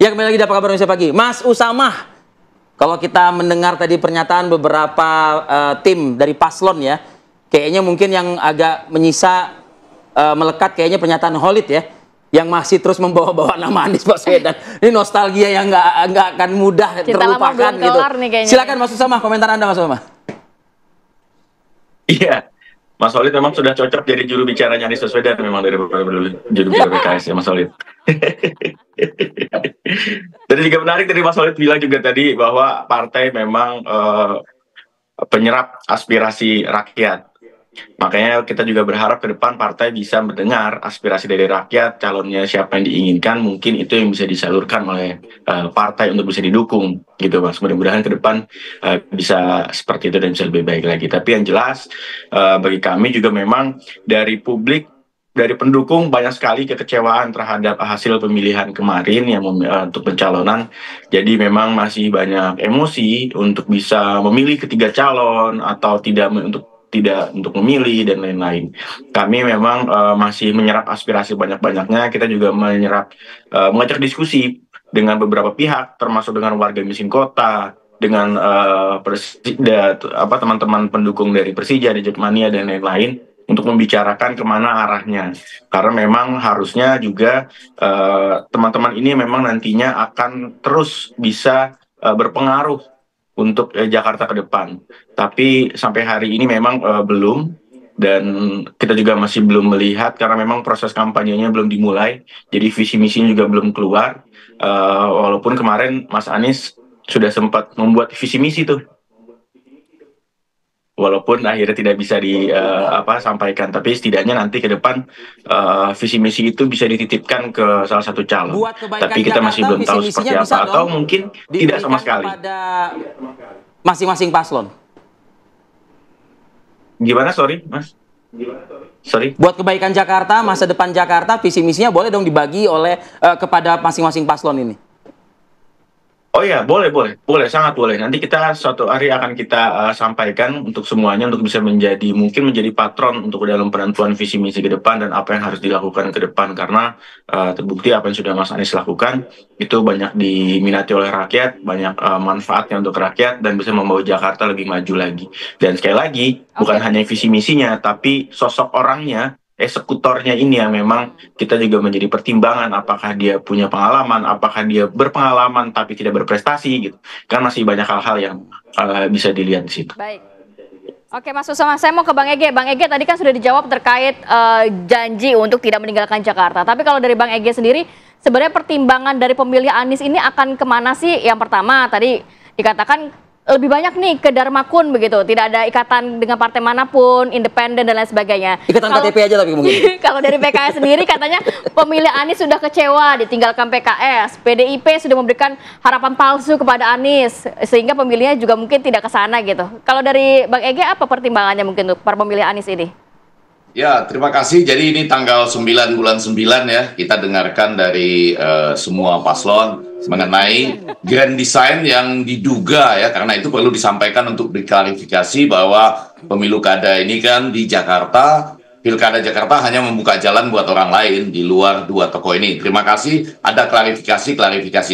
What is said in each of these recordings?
Ya, kembali lagi di Apa Kabar Indonesia Pagi. Mas Usamah, kalau kita mendengar tadi pernyataan beberapa tim dari paslon ya, kayaknya mungkin yang agak menyisa melekat kayaknya pernyataan Khalid ya, yang masih terus membawa-bawa nama Anies Baswedan. Ini nostalgia yang nggak akan mudah terlupakan gitu. Silakan Mas Usamah, komentar Anda Mas Usamah. Iya, Mas Khalid memang sudah cocok jadi juru bicaranya Anies Baswedan memang dari juru bicara PKS ya Mas Khalid. Dan juga menarik dari Mas Khalid bilang juga tadi bahwa partai memang penyerap aspirasi rakyat. Makanya kita juga berharap ke depan partai bisa mendengar aspirasi dari rakyat, calonnya siapa yang diinginkan, mungkin itu yang bisa disalurkan oleh partai untuk bisa didukung, gitu Mas. Mudah-mudahan ke depan bisa seperti itu dan bisa lebih baik lagi. Tapi yang jelas bagi kami juga memang dari publik, dari pendukung banyak sekali kekecewaan terhadap hasil pemilihan kemarin yang untuk pencalonan. Jadi memang masih banyak emosi untuk bisa memilih ketiga calon atau tidak untuk memilih dan lain-lain. Kami memang masih menyerap aspirasi banyak-banyaknya. Kita juga mengajak diskusi dengan beberapa pihak, termasuk dengan warga miskin kota, dengan teman-teman pendukung dari Persija, di Jackmania dan lain-lain, untuk membicarakan kemana arahnya. Karena memang harusnya juga teman-teman ini memang nantinya akan terus bisa berpengaruh untuk Jakarta ke depan. Tapi sampai hari ini memang belum, dan kita juga masih belum melihat karena memang proses kampanyenya belum dimulai, jadi visi misinya juga belum keluar. Walaupun kemarin Mas Anies sudah sempat membuat visi misi tuh, walaupun akhirnya tidak bisa sampaikan, tapi setidaknya nanti ke depan visi misi itu bisa dititipkan ke salah satu calon. Tapi kita masih belum tahu seperti apa, atau mungkin tidak sama sekali. Pada masing-masing paslon. Gimana, sorry, Mas? Sorry. Buat kebaikan Jakarta, masa depan Jakarta, visi misinya boleh dong dibagi oleh kepada masing-masing paslon ini. Oh iya, boleh, sangat boleh. Nanti kita suatu hari akan kita sampaikan untuk semuanya, untuk bisa mungkin menjadi patron untuk dalam penentuan visi misi ke depan dan apa yang harus dilakukan ke depan. Karena terbukti apa yang sudah Mas Anies lakukan itu banyak diminati oleh rakyat, banyak manfaatnya untuk rakyat dan bisa membawa Jakarta lebih maju lagi. Dan sekali lagi, bukan hanya visi misinya, tapi sosok orangnya, eksekutornya ini yang memang kita juga menjadi pertimbangan, apakah dia punya pengalaman, apakah dia berpengalaman tapi tidak berprestasi gitu. Kan masih banyak hal-hal yang bisa dilihat di situ. Baik. Oke Mas Usamah, saya mau ke Bang Ege. Bang Ege tadi kan sudah dijawab terkait janji untuk tidak meninggalkan Jakarta. Tapi kalau dari Bang Ege sendiri, sebenarnya pertimbangan dari pemilih Anies ini akan kemana sih? Yang pertama tadi dikatakan lebih banyak nih ke Dharma Kun begitu, tidak ada ikatan dengan partai manapun, independen dan lain sebagainya. Ikatan KTP aja tapi mungkin. Kalau dari PKS sendiri katanya pemilih Anies sudah kecewa ditinggalkan PKS, PDIP sudah memberikan harapan palsu kepada Anies sehingga pemilihnya juga mungkin tidak ke sana gitu. Kalau dari Bang Ege apa pertimbangannya mungkin untuk para pemilih Anies ini? Ya, terima kasih. Jadi ini tanggal 9 bulan 9 ya, kita dengarkan dari semua paslon mengenai grand design yang diduga ya, karena itu perlu disampaikan untuk diklarifikasi bahwa pemilu kada ini kan di Jakarta, Pilkada Jakarta hanya membuka jalan buat orang lain di luar dua tokoh ini. Terima kasih, ada klarifikasi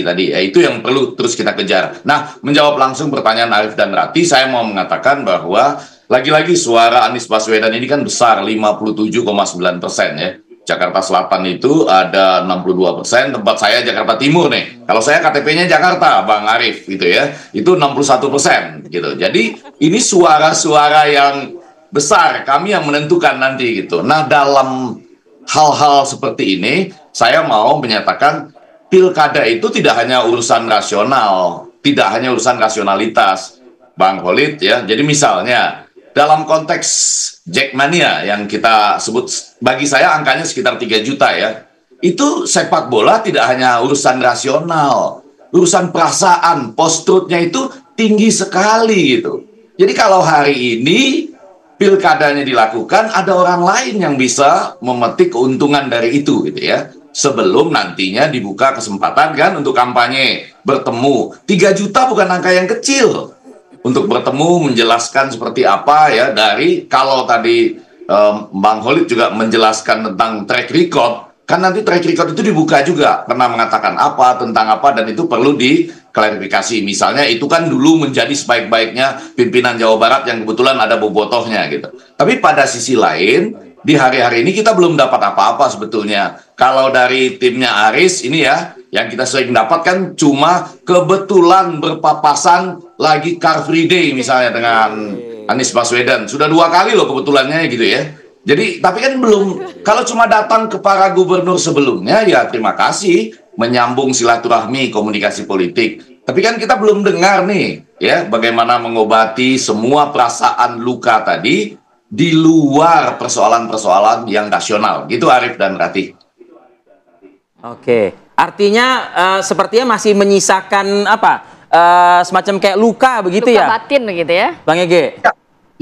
tadi. Ya, itu yang perlu terus kita kejar. Nah, menjawab langsung pertanyaan Arif dan Rati, saya mau mengatakan bahwa lagi-lagi suara Anies Baswedan ini kan besar, 57,9% ya. Jakarta Selatan itu ada 62%, tempat saya Jakarta Timur nih. Kalau saya KTP-nya Jakarta, Bang Arif gitu ya, itu 61% gitu. Jadi ini suara-suara yang besar, kami yang menentukan nanti gitu. Nah, dalam hal-hal seperti ini, saya mau menyatakan pilkada itu tidak hanya urusan rasional, tidak hanya urusan rasionalitas, Bang Khalid ya. Jadi misalnya dalam konteks Jackmania yang kita sebut, bagi saya angkanya sekitar 3 juta ya. Itu sepak bola tidak hanya urusan rasional, urusan perasaan, post-truthnya itu tinggi sekali gitu. Jadi kalau hari ini pilkadanya dilakukan, ada orang lain yang bisa memetik keuntungan dari itu gitu ya. Sebelum nantinya dibuka kesempatan kan untuk kampanye, bertemu. 3 juta bukan angka yang kecil. Untuk bertemu, menjelaskan seperti apa ya, dari kalau tadi Bang Khalid juga menjelaskan tentang track record, Kan nanti track record itu dibuka juga, pernah mengatakan apa, tentang apa, dan itu perlu diklarifikasi. Misalnya itu kan dulu menjadi sebaik-baiknya pimpinan Jawa Barat yang kebetulan ada bobotohnya gitu. Tapi pada sisi lain, di hari-hari ini kita belum dapat apa-apa sebetulnya. Kalau dari timnya Aris ini ya, yang kita sering dapatkan cuma kebetulan berpapasan lagi Car Free Day misalnya dengan Anies Baswedan. Sudah 2 kali loh kebetulannya gitu ya. Jadi, tapi kan belum, kalau cuma datang ke para gubernur sebelumnya, ya terima kasih, menyambung silaturahmi, komunikasi politik. Tapi kan kita belum dengar nih, ya, bagaimana mengobati semua perasaan luka tadi, di luar persoalan-persoalan yang nasional. Gitu Arif dan Ratih. Oke, artinya sepertinya masih menyisakan apa, semacam kayak luka begitu ya? Luka batin begitu ya? Bang Ege?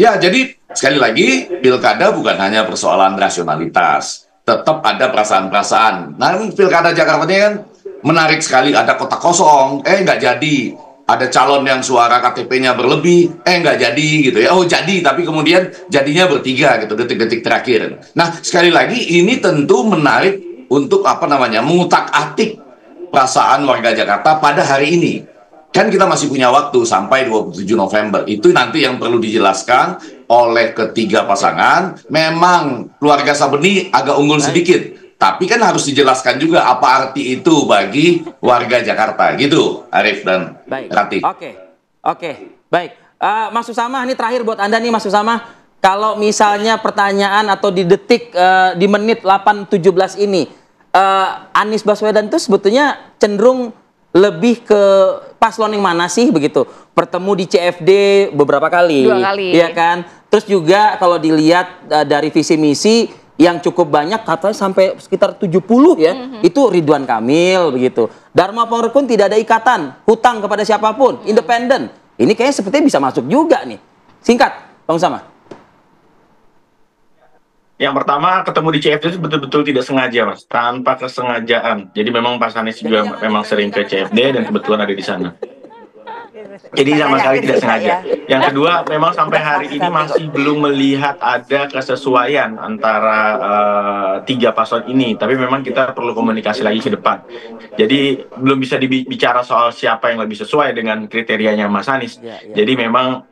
Ya, jadi sekali lagi, pilkada bukan hanya persoalan rasionalitas. Tetap ada perasaan-perasaan. Nah, pilkada Jakarta ini kan menarik sekali. Ada kota kosong, nggak jadi. Ada calon yang suara KTP-nya berlebih, nggak jadi gitu ya. Oh, jadi, tapi kemudian jadinya bertiga gitu, detik-detik terakhir. Nah, sekali lagi, ini tentu menarik untuk mengutak-atik perasaan warga Jakarta pada hari ini. Kan kita masih punya waktu sampai 27 November. Itu nanti yang perlu dijelaskan oleh ketiga pasangan. Memang keluarga Sabeni agak unggul sedikit. Tapi kan harus dijelaskan juga apa arti itu bagi warga Jakarta. Gitu, Arif dan Ratih. Oke. Baik. Mas Usama, ini terakhir buat Anda nih Mas Usama. Kalau misalnya pertanyaan atau di detik, di menit 8.17 ini, Anies Baswedan itu sebetulnya cenderung lebih ke paslon yang mana sih begitu? Bertemu di CFD beberapa kali. 2 kali. Iya kan? Terus juga kalau dilihat dari visi misi yang cukup banyak, katanya sampai sekitar 70 ya, itu Ridwan Kamil begitu. Dharma Pengrekun tidak ada ikatan hutang kepada siapapun, independen. Ini kayaknya sepertinya bisa masuk juga nih. Singkat, Bang Usama. Yang pertama, ketemu di CFD itu betul-betul tidak sengaja, Mas. Tanpa kesengajaan. Jadi memang Pak Anies juga memang sering ke CFD dan kebetulan ada di sana. Jadi sama sekali tidak sengaja. Yang kedua, memang sampai hari ini masih belum melihat ada kesesuaian antara 3 paslon ini. Tapi memang kita perlu komunikasi lagi ke depan. Jadi belum bisa dibicara soal siapa yang lebih sesuai dengan kriterianya Mas Anies. Jadi memang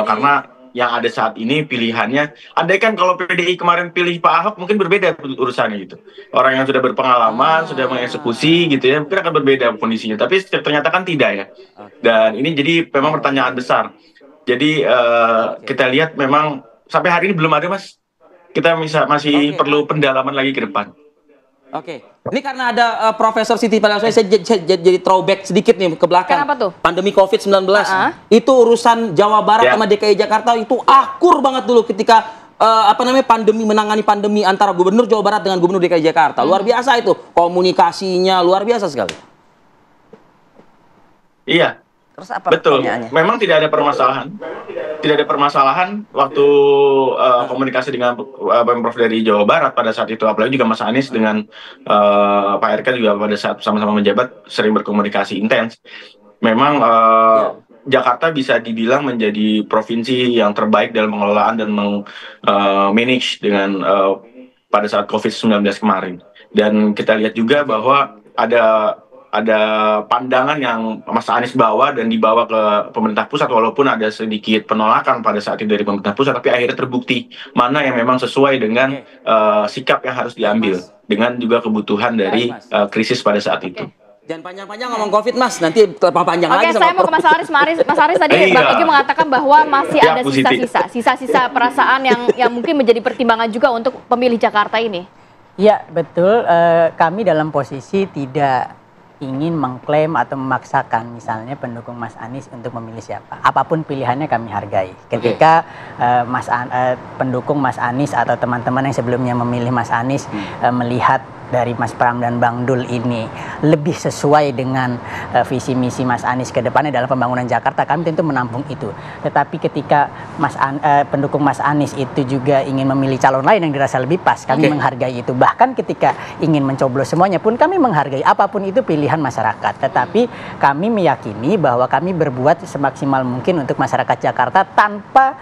karena yang ada saat ini pilihannya, andai kan kalau PDI kemarin pilih Pak Ahok mungkin berbeda urusannya gitu. Orang yang sudah berpengalaman, sudah mengeksekusi gitu ya, mungkin akan berbeda kondisinya. Tapi ternyata kan tidak ya. Dan ini jadi memang pertanyaan besar. Jadi kita lihat memang sampai hari ini belum ada, Mas. Kita masih perlu pendalaman lagi ke depan. Oke, ini karena ada Profesor Siti Paliaswari, saya jadi throwback sedikit nih ke belakang. Kenapa tuh? Pandemi COVID-19, itu urusan Jawa Barat sama DKI Jakarta itu akur banget dulu ketika pandemi, menangani pandemi antara Gubernur Jawa Barat dengan Gubernur DKI Jakarta. Luar biasa itu, komunikasinya luar biasa sekali. Iya. Terus apa betul, pertanyaannya? memang tidak ada permasalahan. Tidak ada permasalahan waktu komunikasi dengan Pemprov dari Jawa Barat pada saat itu. Apalagi juga Mas Anies dengan Pak RK juga pada saat sama-sama menjabat sering berkomunikasi intens. Memang Jakarta bisa dibilang menjadi provinsi yang terbaik dalam pengelolaan dan manage dengan pada saat COVID-19 kemarin. Dan kita lihat juga bahwa ada pandangan yang Mas Anies bawa dan dibawa ke pemerintah pusat, walaupun ada sedikit penolakan pada saat itu dari pemerintah pusat, tapi akhirnya terbukti mana yang memang sesuai dengan sikap yang harus diambil dengan juga kebutuhan dari krisis pada saat itu. Jangan panjang-panjang ngomong COVID, Mas. Nanti panjang lagi. Oke, saya mau ke Mas Aris. Mas Aris tadi Bang Egy mengatakan bahwa masih ada sisa-sisa perasaan yang mungkin menjadi pertimbangan juga untuk pemilih Jakarta ini. Ya, betul. Kami dalam posisi tidak ingin mengklaim atau memaksakan misalnya pendukung Mas Anies untuk memilih siapa. Apapun pilihannya kami hargai. Ketika pendukung Mas Anies atau teman-teman yang sebelumnya memilih Mas Anies melihat dari Mas Pram dan Bang Dul ini lebih sesuai dengan visi misi Mas Anies ke depannya dalam pembangunan Jakarta, kami tentu menampung itu. Tetapi ketika pendukung Mas Anies itu juga ingin memilih calon lain yang dirasa lebih pas, kami menghargai itu. Bahkan ketika ingin mencoblos semuanya pun kami menghargai, apapun itu pilihan masyarakat. Tetapi kami meyakini bahwa kami berbuat semaksimal mungkin untuk masyarakat Jakarta tanpa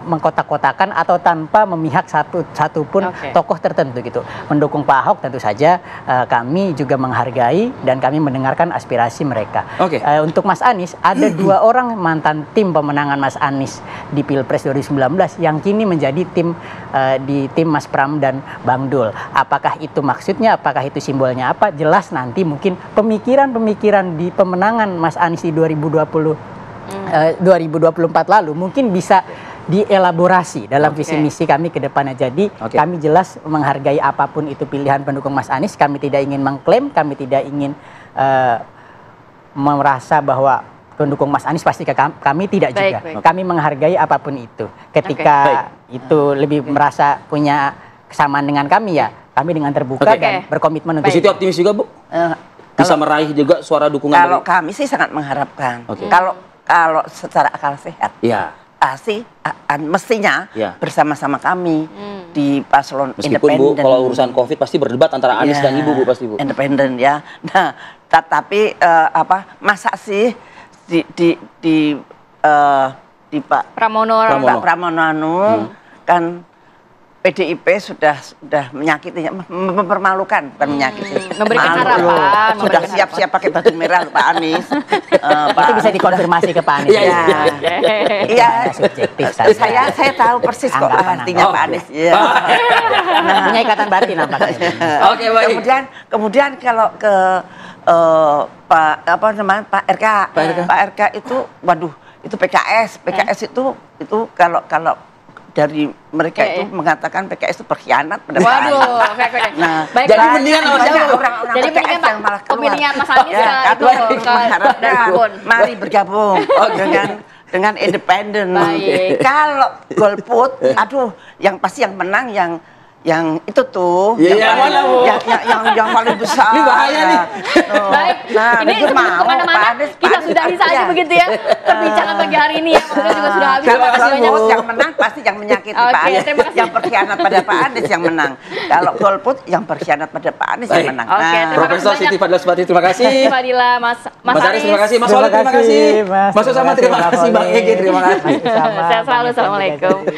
mengkotak-kotakan atau tanpa memihak satupun tokoh tertentu gitu. Mendukung Pak Ahok tentu saja kami juga menghargai dan kami mendengarkan aspirasi mereka. Untuk Mas Anies, ada 2 orang mantan tim pemenangan Mas Anies di Pilpres 2019 yang kini menjadi tim di tim Mas Pram dan Bang Dul. Apakah itu maksudnya, apakah itu simbolnya apa? Jelas nanti mungkin pemikiran-pemikiran di pemenangan Mas Anies di 2024 lalu mungkin bisa dielaborasi dalam visi misi kami ke depannya. Jadi kami jelas menghargai apapun itu pilihan pendukung Mas Anies. Kami tidak ingin mengklaim, kami tidak ingin merasa bahwa pendukung Mas Anies pasti ke kami, tidak juga. Kami menghargai apapun itu. Ketika itu lebih merasa punya kesamaan dengan kami, ya kami dengan terbuka dan berkomitmen untuk itu. Optimis juga, Bu? Bisa meraih juga suara dukungan. Kalau kami sih sangat mengharapkan. Kalau secara akal sehat. Pasti mestinya bersama-sama kami di paslon independen. Meskipun Bu, kalau urusan COVID pasti berdebat antara Anies dan Ibu, Bu, pasti Bu. Independen ya. Nah, tapi masa sih di Pak Pramono kan PDIP sudah menyakiti, mempermalukan, bukan menyakiti. Memberikan harapan. Sudah siap-siap pakai baju merah Pak Anies. Itu bisa dikonfirmasi ke Pak Anies. Iya. Saya tahu persis kok artinya Pak Anies. Punya ikatan batin nampaknya. Kemudian kalau ke Pak RK. Pak RK itu, waduh, itu PKS itu kalau dari mereka itu mengatakan PKS itu berkhianat pada Pak Anies. Nah, jadi mendingan orang-orang PKS yang malah keluar. Pemilihan Mas Anies ke mari bergabung dengan independen. Kalau golput, aduh, yang pasti yang menang yang itu tuh, yang paling besar. Ini bahaya nih. Baik, ini kemana-mana kita sudahi saja begitu ya perbincangan pagi hari ini ya. Waktunya juga sudah habis. Kalau golput yang menang pasti yang menyakiti Pak Anies, yang berkhianat pada Pak Anies yang menang. Kalau golput yang berkhianat pada Pak Anies yang menang. Profesor Siti Fadila Subati, terima kasih. Fadila, Mas Anies, terima kasih. Mas Walid, terima kasih. Mas Usama, terima kasih. Bang Ege, terima kasih. Sehat selalu, assalamualaikum.